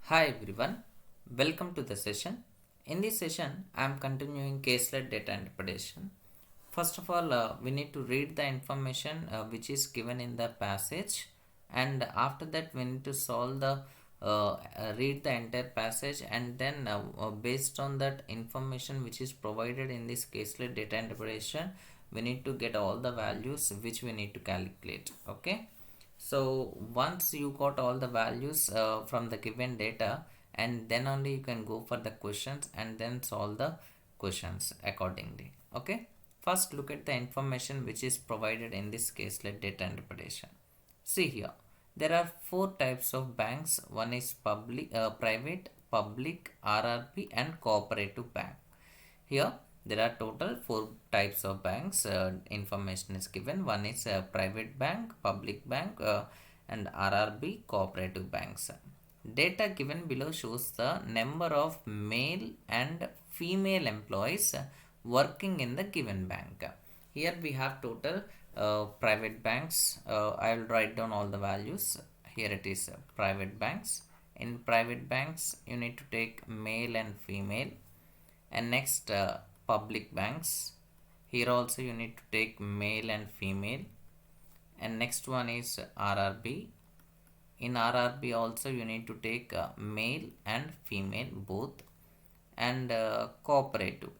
Hi everyone, welcome to the session. In this session, I am continuing Caselet data interpretation. First of all, we need to read the information which is given in the passage, and after that, we need to solve the read the entire passage, and then based on that information which is provided in this Caselet data interpretation, we need to get all the values which we need to calculate. Okay. So once you got all the values from the given data, and then only you can go for the questions and then solve the questions accordingly. Okay. First look at the information which is provided in this case like data interpretation. See here, there are four types of banks. One is private, public, RRP and cooperative bank. Here there are total four types of banks. Information is given. One is private bank, public bank, and RRB cooperative banks. Data given below shows the number of male and female employees working in the given bank. Here we have total private banks. I will write down all the values. Here it is private banks. In private banks, you need to take male and female. And next, public banks. Here also you need to take male and female. And next one is RRB. In RRB also you need to take male and female both. And cooperative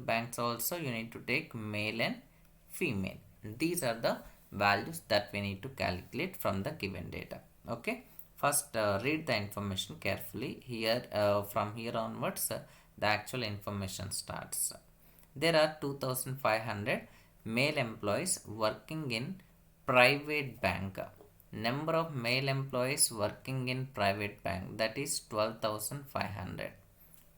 banks also you need to take male and female. These are the values that we need to calculate from the given data. Okay. First, read the information carefully. Here, from here onwards, the actual information starts. There are 2,500 male employees working in private bank. Number of male employees working in private bank, that is 12,500.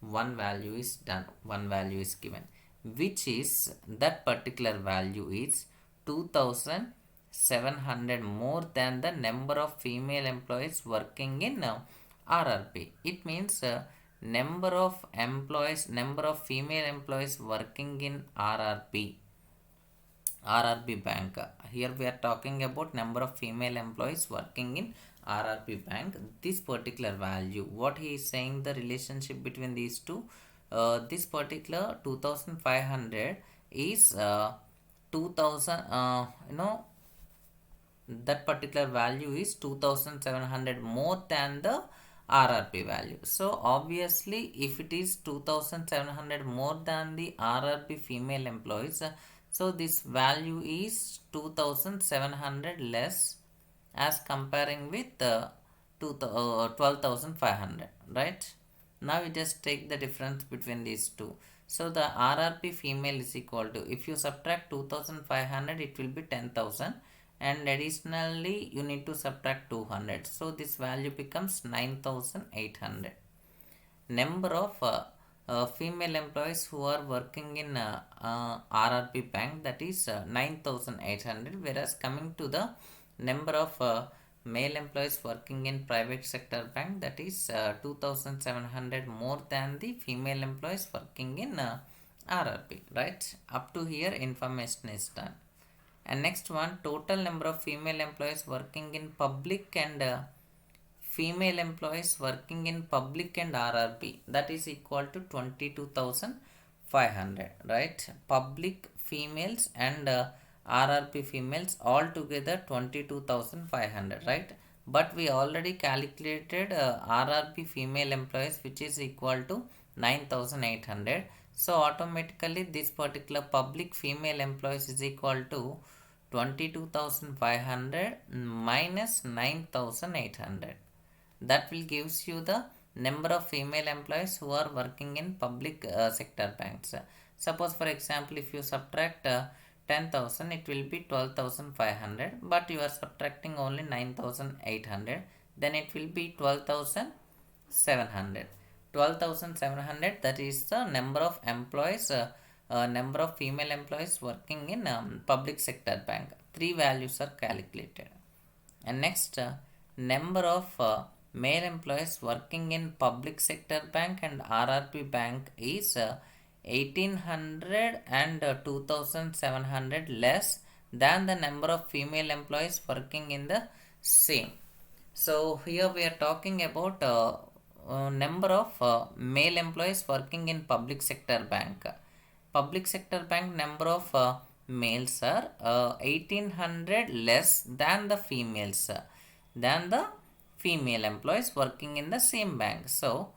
One value is done, one value is given, which is that particular value is 2,700 more than the number of female employees working in RRP. It means number of female employees working in RRB bank. Here we are talking about number of female employees working in RRB bank. This particular value, what he is saying, the relationship between these two, this particular 2,500 is 2000, that particular value is 2,700 more than the RRP value. So obviously if it is 2,700 more than the RRP female employees, so this value is 2,700 less as comparing with 12,500, right? Now you just take the difference between these two. So the RRP female is equal to, if you subtract 2,500, it will be 10,000, and additionally you need to subtract 200. So this value becomes 9,800. Number of female employees who are working in RRP bank, that is 9,800, whereas coming to the number of male employees working in private sector bank, that is 2,700 more than the female employees working in RRP, right? Up to here information is done. And next one, total number of female employees working in public and female employees working in public and RRB, that is equal to 22,500, right? Public females and RRP females all together 22,500, right? But we already calculated RRP female employees, which is equal to 9,800. So automatically this particular public female employees is equal to 22,500 minus 9,800. That will gives you the number of female employees who are working in public sector banks. Suppose for example, if you subtract 10,000, it will be 12,500, but you are subtracting only 9,800, then it will be 12,700. 12,700, that is the number of employees, number of female employees working in public sector bank. Three values are calculated. And next, number of male employees working in public sector bank and RRP bank is 1,800 and 2,700 less than the number of female employees working in the same. So here we are talking about number of male employees working in public sector bank. Public sector bank number of males are 1800 less than the females, than the female employees working in the same bank. So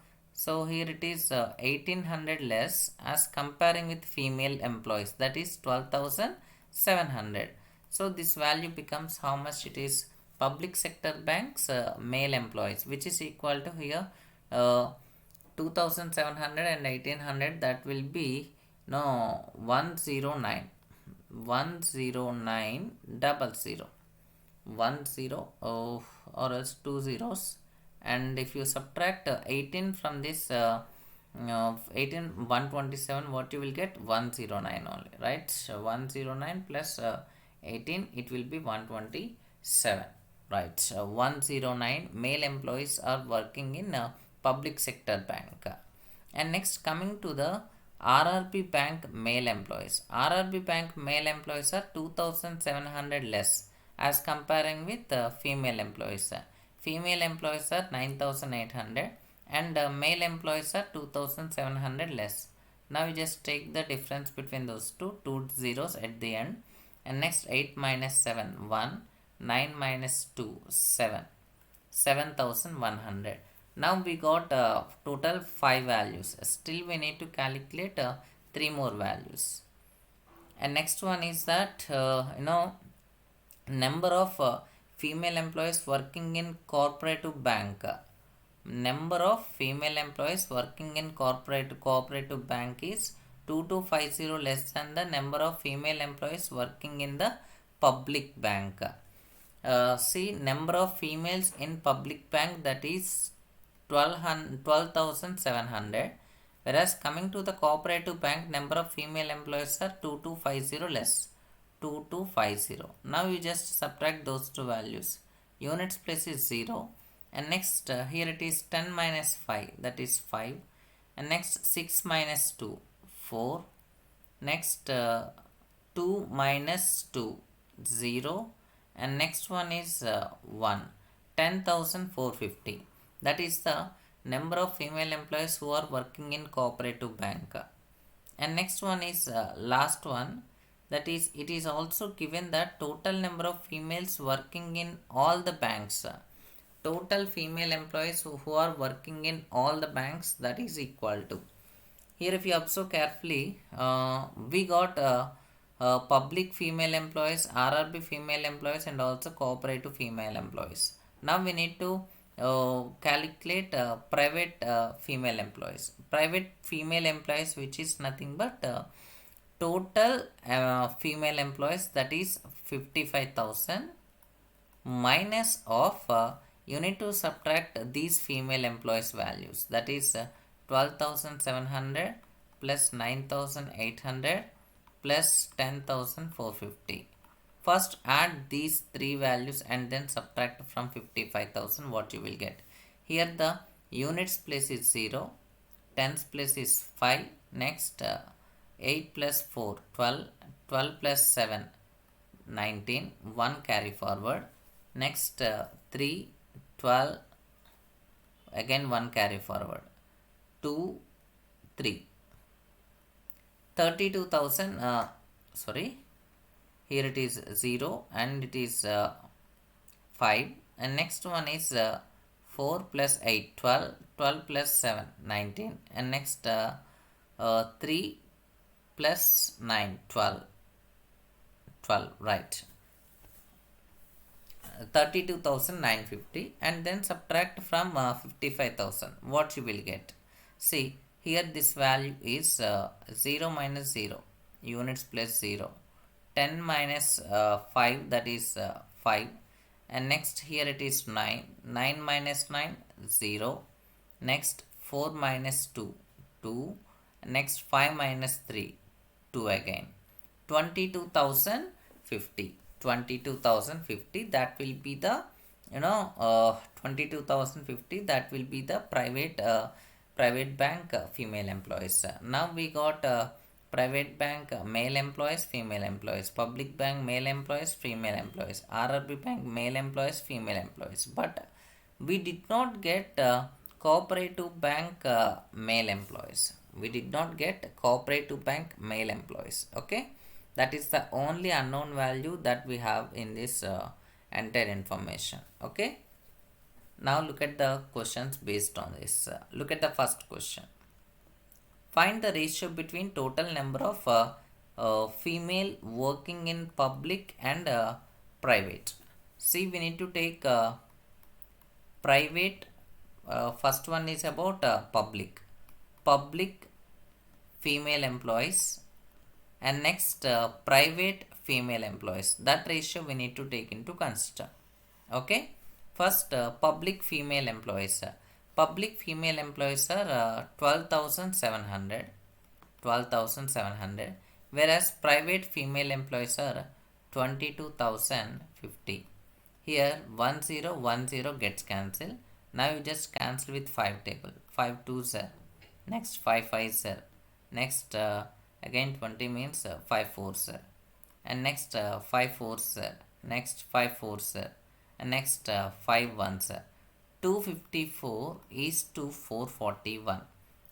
here it is 1800 less as comparing with female employees, that is 12,700. So this value becomes how much it is. Public sector banks male employees, which is equal to here 2700 and 1800, that will be no 109 10900 10 or else two zeros, and if you subtract 18 from this 18 127, what you will get 109 only, right? So 109 plus 18, it will be 127, right? So 109 male employees are working in a public sector bank. And next, coming to the RRB bank male employees. RRB bank male employees are 2700 less as comparing with female employees. Female employees are 9800 and male employees are 2700 less. Now you just take the difference between those two zeros at the end, and next 8 minus 7 1, 9 minus 2 7, 7100. Now we got total 5 values. Still we need to calculate 3 more values. And next one is that number of female employees working in cooperative bank. Number of female employees working in cooperative bank is 2250 less than the number of female employees working in the public bank. See, number of females in public bank, that is 12,700, whereas coming to the cooperative bank, number of female employees are 2250 less, 2250. Now you just subtract those two values. Units place is 0, and next here it is 10 minus 5, that is 5, and next 6 minus 2 4, next 2 minus 2 0, and next one is 1, 10,450. That is the number of female employees who are working in cooperative bank. And next one is last one, that is it is also given that total number of females working in all the banks. Total female employees who are working in all the banks, that is equal to. Here if you observe carefully, we got public female employees, RRB female employees, and also cooperative female employees. Now we need to calculate private female employees. Private female employees, which is nothing but total female employees, that is 55,000 minus of you need to subtract these female employees values, that is 12,700 plus 9,800 plus 10,450. First add these three values and then subtract from 55,000, what you will get. Here the units place is 0, tens place is 5, next 8 plus 4 12, 12 plus 7 19, 1 carry forward, next 3 12, again 1 carry forward, 2 3, 32,000 sorry, here it is 0 and it is 5, and next one is 4 plus 8 12, 12 plus 7 19, and next 3 plus 9 12, 12, right, 32,950, and then subtract from 55,000, what you will get. See, here this value is 0 minus 0, units plus 0, 10 minus 5, that is 5, and next here it is 9, 9 minus 9 0, next 4 minus 2 2, next 5 minus 3 2 again, 22,050, 22,050, that will be the 22,050, that will be the private bank female employees. Now we got private bank male employees, female employees, public bank male employees, female employees, RRB bank male employees, female employees. But we did not get cooperative bank male employees. We did not get cooperative bank male employees. Okay, that is the only unknown value that we have in this entire information. Okay, now look at the questions based on this. Look at the first question. Find the ratio between total number of female working in public and private. See, we need to take private. First one is about public female employees, and next private female employees. That ratio we need to take into consider. Okay, first public female employees. Public female employees are 12,700, 12,700, whereas private female employees are 22,050. Here 1010 gets cancelled. Now you just cancel with 5 table. 5 2s are. Next 5 5s are. Next again 20 means 5 4s are. And next 5 4s are. Next 5 4s are. And next 5 1s are. 254 is to 441.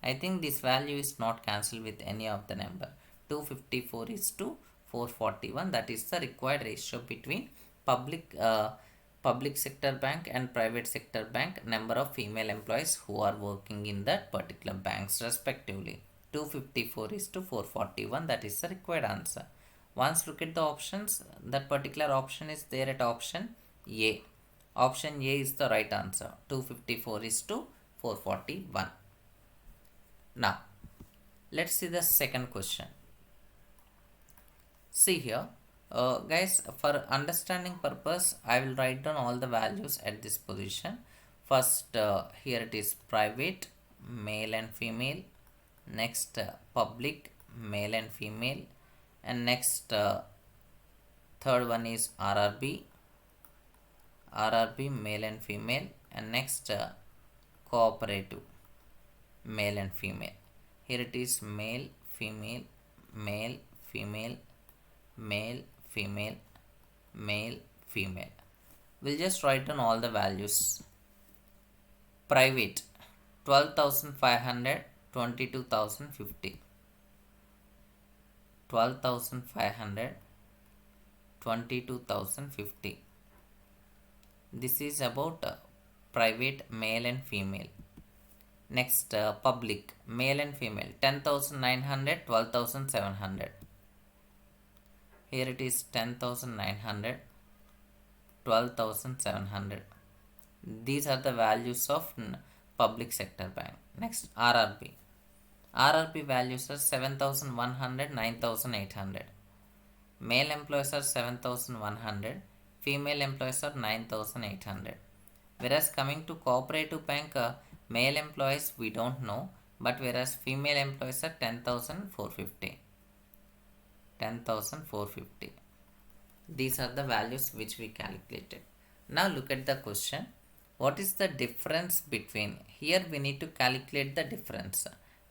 I think this value is not cancelled with any of the number. 254 is to 441. That is the required ratio between public sector bank and private sector bank number of female employees who are working in that particular banks respectively. 254 is to 441. That is the required answer. Once look at the options, that particular option is there at option A. Option A is the right answer. 254 is to 441. Now, let's see the second question. See here, guys, for understanding purpose, I will write down all the values at this position. First, here it is private, male and female. Next, public, male and female. And next, third one is RRB, male and female. And next, cooperative, male and female. Here it is male, female, male, female, male, female, male, female. We'll just write down all the values. Private 12,500, 22,050. 12,500, 22,050. This is about private male and female. Next, public male and female 10,900, 12,700. Here it is 10,900, 12,700. These are the values of public sector bank. Next, RRB. RRB values are 7,100, 9,800. Male employees are 7,100. Female employees are 9,800. Whereas coming to cooperative bank, male employees we don't know, but whereas female employees are 10,450. 10,450. These are the values which we calculated. Now look at the question. What is the difference between, here we need to calculate the difference.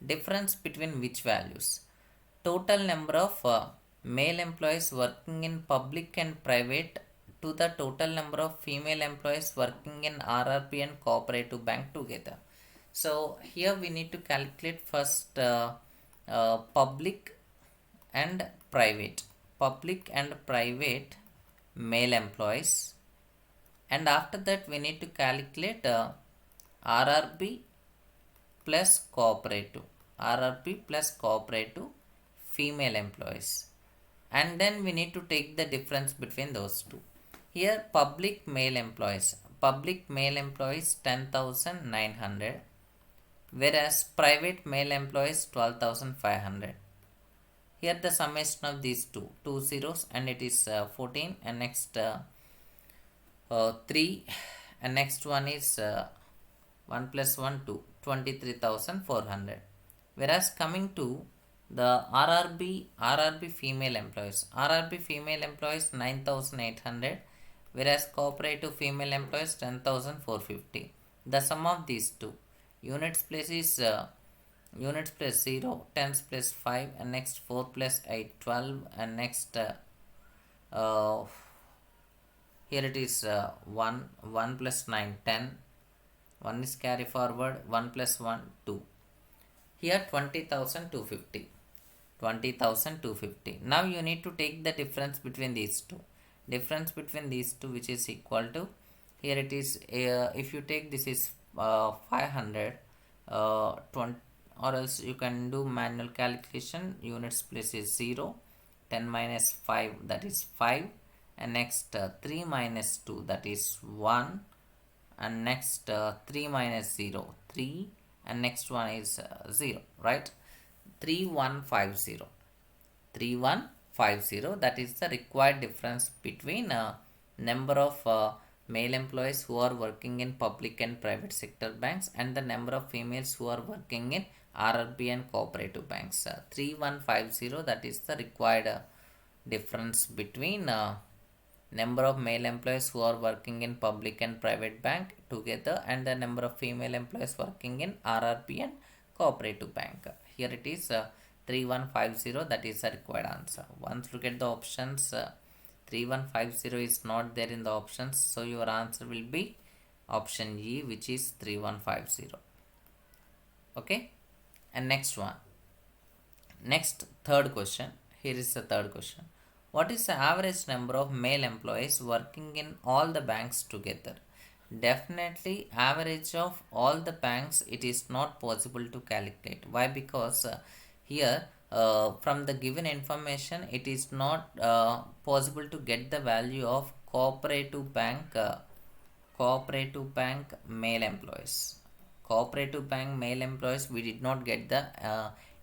Difference between which values? Total number of male employees working in public and private to the total number of female employees working in RRB and cooperative bank together. So here we need to calculate first public and private male employees, and after that we need to calculate RRB plus cooperative female employees, and then we need to take the difference between those two. Here public male employees 10,900, whereas private male employees 12,500. Here the summation of these two zeros, and it is 14, and next 3, and next one is 1 plus 1 2, 23,400. Whereas coming to the RRB female employees 9,800, whereas cooperative female employees 10,450. The sum of these two units place is units plus 0, tens plus 5, and next 4 plus 8, 12, and next here it is 1 plus 9, 10, 1 is carry forward, 1 plus 1, 2. Here 20,250. 20,250. Now you need to take the difference between these two. Difference between these two, which is equal to, here it is, if you take this is 500, 20, or else you can do manual calculation. Units place is 0, 10 minus 5, that is 5, and next 3 minus 2, that is 1, and next 3 minus 0, 3, and next one is 0, right? 3150. 3150, that is the required difference between number of male employees who are working in public and private sector banks and the number of females who are working in RRB and cooperative banks. 3150, that is the required difference between number of male employees who are working in public and private bank together and the number of female employees working in RRB and cooperative bank. Here it is 3150, that is the required answer. Once look at the options, 3150 is not there in the options, so your answer will be option E, which is 3150. Okay, and next one. Next, third question. Here is the third question. What is the average number of male employees working in all the banks together? Definitely, average of all the banks, it is not possible to calculate. Why? Because here from the given information, it is not possible to get the value of cooperative bank male employees. Cooperative bank male employees, we did not get the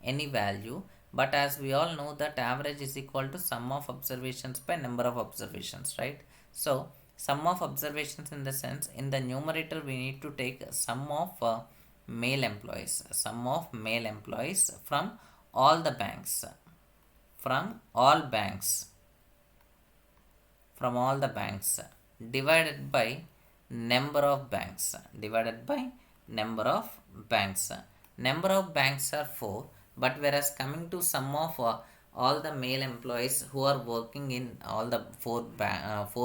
any value, but as we all know that average is equal to sum of observations by number of observations, right? So sum of observations, in the sense, in the numerator we need to take sum of male employees from all the banks, from all the banks, divided by number of banks. Number of banks are 4, but whereas coming to sum of all the male employees who are working in all the four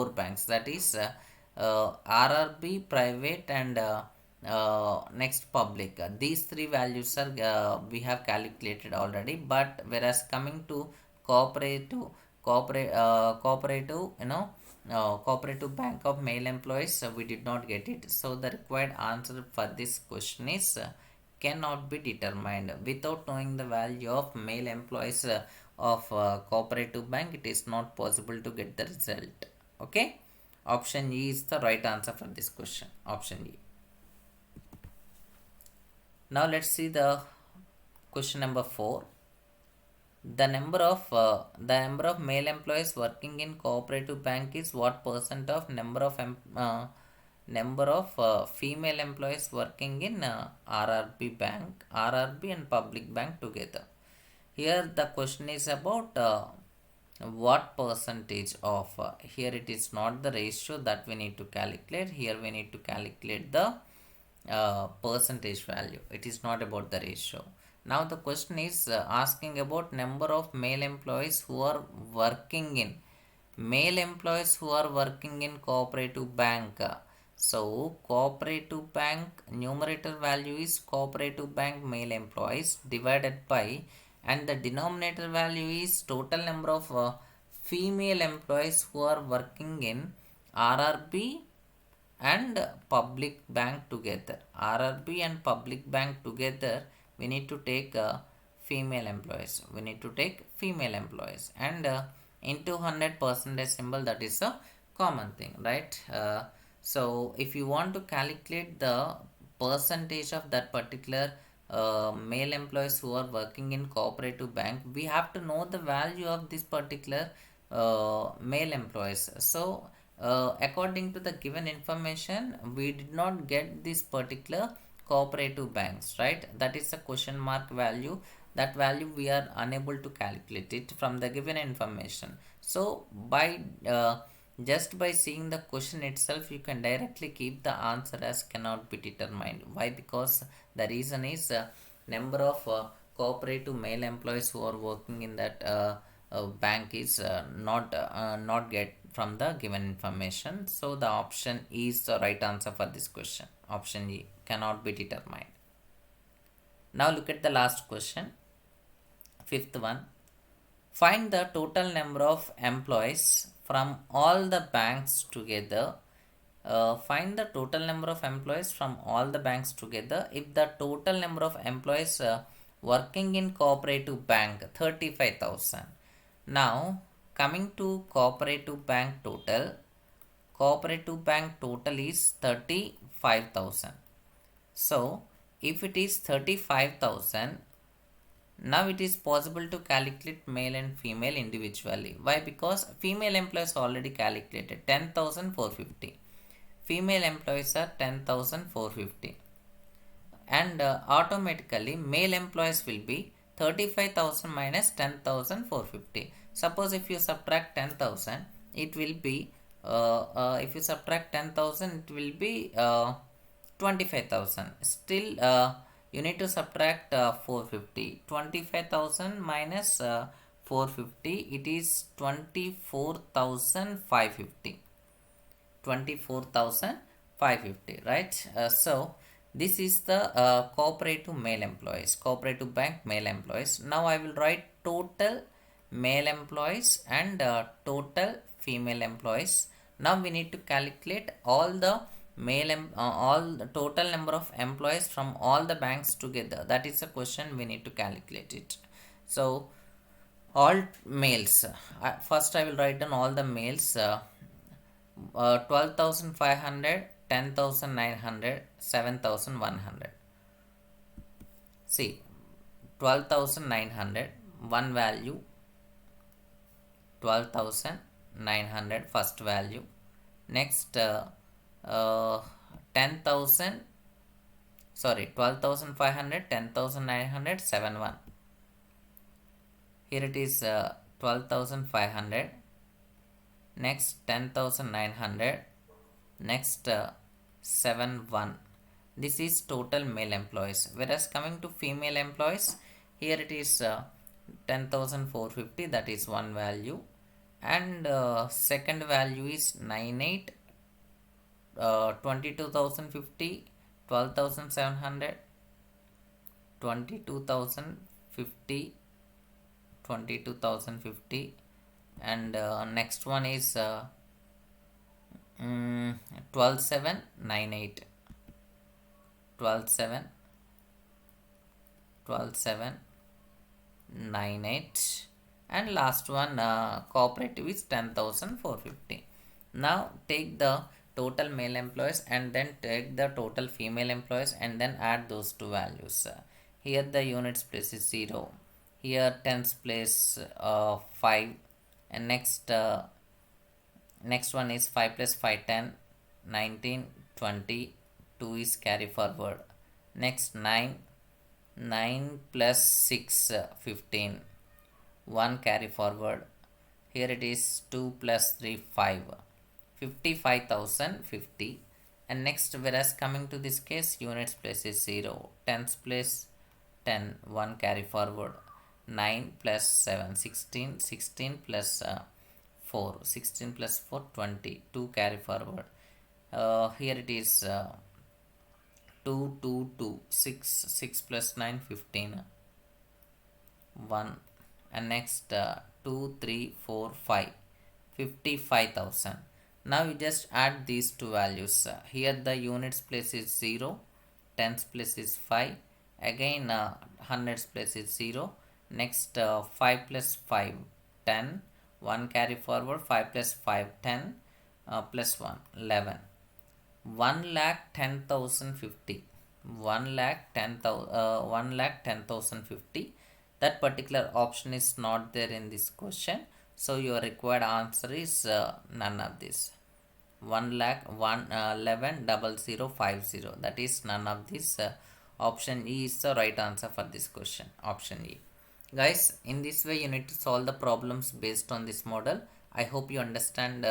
banks, that is RRB, private, and next public. These three values are we have calculated already, but whereas coming to cooperative cooperative bank of male employees, we did not get it. So the required answer for this question is cannot be determined. Without knowing the value of male employees of cooperative bank, it is not possible to get the result. Okay, option E is the right answer for this question. Option E. Now let's see the question number 4. The number of male employees working in cooperative bank is what percent of number of female employees working in RRB and public bank together. Here the question is about what percentage of. Here it is not the ratio that we need to calculate. Here we need to calculate the percentage value. It is not about the ratio. Now the question is asking about number of male employees who are working in cooperative bank. So cooperative bank numerator value is cooperative bank male employees divided by, and the denominator value is total number of female employees who are working in RRB and public bank together. RRB and public bank together, we need to take female employees. And into 100% symbol, that is a common thing, right? So if you want to calculate the percentage of that particular male employees who are working in cooperative bank, we have to know the value of this particular male employees. So according to the given information, we did not get this particular cooperative banks, right? That is a question mark value. That value we are unable to calculate it from the given information. So by just by seeing the question itself, you can directly keep the answer as cannot be determined. Why? Because the reason is number of cooperative male employees who are working in that bank is not get from the given information. So the option is the right answer for this question. Option E cannot be determined. Now look at the last question, fifth one. Find the total number of employees from all the banks together. Find the total number of employees from all the banks together if the total number of employees working in cooperative bank 35,000. Now coming to cooperative bank total is 35,000. So if it is 35,000, now it is possible to calculate male and female individually. Why? Because female employees already calculated 10,450. Female employees are 10,450. And automatically male employees will be 35,000 minus 10,450. Suppose if you subtract 10,000, it will be if you subtract 10,000, it will be 25,000. Still you need to subtract 450. 25,000 minus 450, it is 24,550. 24,550, right? So this is the cooperative bank male employees. Now I will write total male employees and total female employees. Now we need to calculate all the all the total number of employees from all the banks together. That is a question we need to calculate it. So all males, first I will write down all the males. 12,500, 10,900, 7,100. See, 12,900, one value, 12,900 first value. Next 10,000, sorry, 12,500, 10,900, 71. Here it is 12,500. Next 10,900. Next 71. This is total male employees. Whereas coming to female employees, here it is 10,450, that is one value. And second value is 98, 22,050, 12,700, 22,050, 22,050. And next one is 12,798, 12,798. And last one cooperative is 10,450. Now take the total male employees and then take the total female employees and then add those two values. Here the units place is 0, here tens place 5, and next one is 5 plus 5, 10, 19, 20, 2 is carry forward. Next 9 plus 6, 15, 1 carry forward. Here it is 2 plus 3, 5, 55,050. And next, whereas coming to this case, units place is 0, tens place 10, 1 carry forward. 9 plus 7, 16, 16 plus 4, 16 plus 4, 20, 2 carry forward. Here it is 2, 2, 2, 6, 6 plus 9, 15, 1. And next 2, 3, 4, 5, 55,000. Now you just add these two values. Here the units place is 0, tens place is 5, again hundreds place is 0. Next 5 plus 5, 10, 1 carry forward, 5 plus 5, 10, plus 1, 11. 1,10,050. 1,10,050. That particular option is not there in this question. So your required answer is none of this. 1,11,050. That is none of this. Option E is the right answer for this question. Option E. Guys, in this way you need to solve the problems based on this model. I hope you understand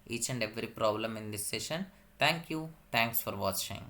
each and every problem in this session. Thank you. Thanks for watching.